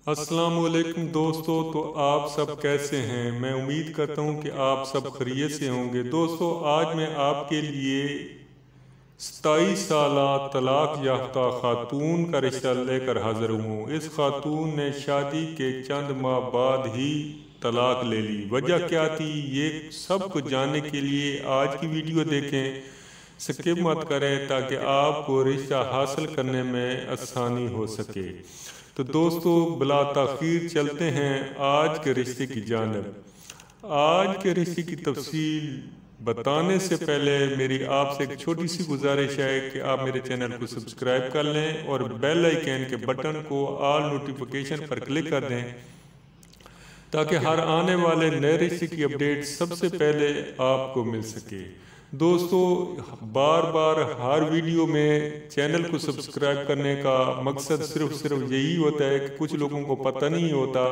السلام علیکم دوستو، تو آپ سب کیسے ہیں؟ میں امید کرتا ہوں کہ آپ سب خیریت سے ہوں گے۔ دوستو، آج میں آپ کے لیے 27 سالہ طلاق یافتہ خاتون کا رشتہ لے کر حاضر ہوں۔ اس خاتون نے شادی کے چند ماہ بعد ہی طلاق لے لی۔ وجہ کیا تھی، یہ سب کچھ جاننے کے لیے آج کی ویڈیو دیکھیں، سکپ مت کریں تاکہ آپ کو رشتہ حاصل کرنے میں آسانی ہو سکے۔ تو دوستو، بلا تاخیر چلتے ہیں آج کے رشتے کی جانب۔ آج کے رشتے کی تفصیل بتانے سے پہلے میری آپ سے ایک چھوٹی سی گزارش ہے کہ آپ میرے چینل کو سبسکرائب کر لیں اور بیل آئیکن کے بٹن کو آل نوٹیفیکیشن پر کلک کر دیں تاکہ ہر آنے والے نئے رشتے کی اپڈیٹ سب سے پہلے آپ کو مل سکے۔ دوستو، بار بار ہر ویڈیو میں چینل کو سبسکرائب کرنے کا مقصد صرف یہی ہوتا ہے کہ کچھ لوگوں کو پتہ نہیں ہوتا،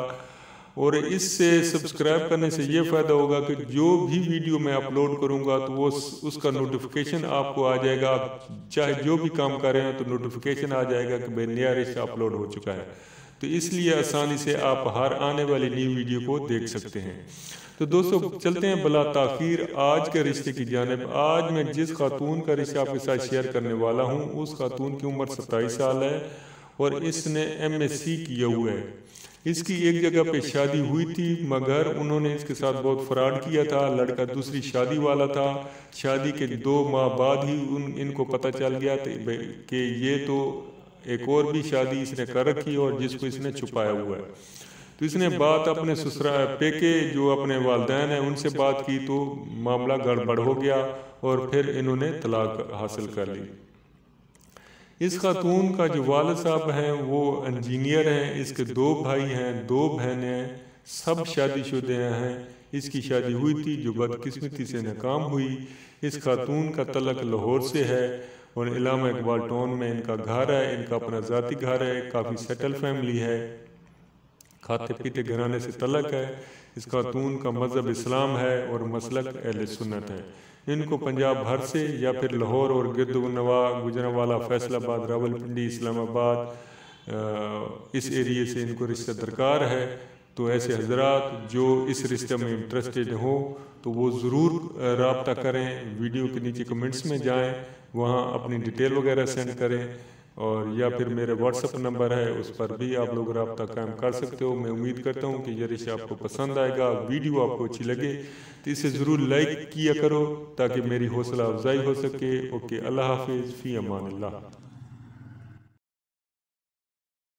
اور اس سے سبسکرائب کرنے سے یہ فائدہ ہوگا کہ جو بھی ویڈیو میں اپلوڈ کروں گا تو اس کا نوٹیفیکیشن آپ کو آ جائے گا۔ چاہے جو بھی کام کر رہے ہیں تو نوٹیفیکیشن آ جائے گا کہ بھئی نیا رشتہ اپلوڈ ہو چکا ہے، تو اس لیے آسانی سے آپ ہر آنے والی نئی ویڈیو کو دیکھ سکتے ہیں۔ تو دوستو، چلتے ہیں بلا تاخیر آج کے رشتے کی جانب۔ آج میں جس خاتون کا رشتہ آپ کے ساتھ شیئر کرنے والا ہوں، اس خاتون کی عمر 27 سال ہے اور اس نے MSc کیا ہوا ہے۔ اس کی ایک جگہ پہ شادی ہوئی تھی، مگر انہوں نے اس کے ساتھ بہت فراڈ کیا تھا۔ لڑکا دوسری شادی والا تھا۔ شادی کے 2 ماہ بعد ہی ان کو پتہ چل گیا کہ یہ تو ایک اور بھی شادی اس نے کر رکھی اور جس کو اس نے چھپایا ہوا ہے۔ تو اس نے بات اپنے سسرال پیکے جو اپنے والدین ہیں ان سے بات کی تو معاملہ گڑبڑ ہو گیا اور پھر انہوں نے طلاق حاصل کر لی۔ اس خاتون کا جو والد صاحب ہیں وہ انجینئر ہیں، اس کے 2 بھائی ہیں، 2 بہنیں ہیں، سب شادی شدہ ہیں۔ اس کی شادی ہوئی تھی جو بدقسمتی سے ناکام ہوئی۔ اس خاتون کا تعلق لاہور سے ہے اور علامہ اقبال ٹاؤن میں ان کا گھر ہے، ان کا اپنا ذاتی گھر ہے، کافی سیٹل فیملی ہے، کھاتے پیتے گھرانے سے تعلق ہے۔ اس خاتون کا مذہب اسلام ہے اور مسلک اہل سنت ہے۔ ان کو پنجاب بھر سے یا پھر لاہور اور گرد و نواح، گوجرانوالہ، فیصل آباد، راولپنڈی، اسلام آباد، اس ایریے سے ان کو رشتہ درکار ہے۔ تو ایسے حضرات جو اس رشتہ میں انٹرسٹڈ ہو تو وہ ضرور رابطہ کریں، ویڈیو کے نیچے کمنٹس میں جائیں، وہاں اپنی ڈیٹیل وغیرہ سینڈ کریں، اور یا پھر میرے واٹس اپ نمبر ہے اس پر بھی آپ لوگ رابطہ قائم کر سکتے ہو۔ میں امید کرتا ہوں کہ یہ رشتہ آپ کو پسند آئے گا، ویڈیو آپ کو اچھی لگے تو اسے ضرور لائک کیا کرو تاکہ میری حوصلہ افزائی ہو سکے۔ اوکے، اللہ حافظ، فی امان اللہ۔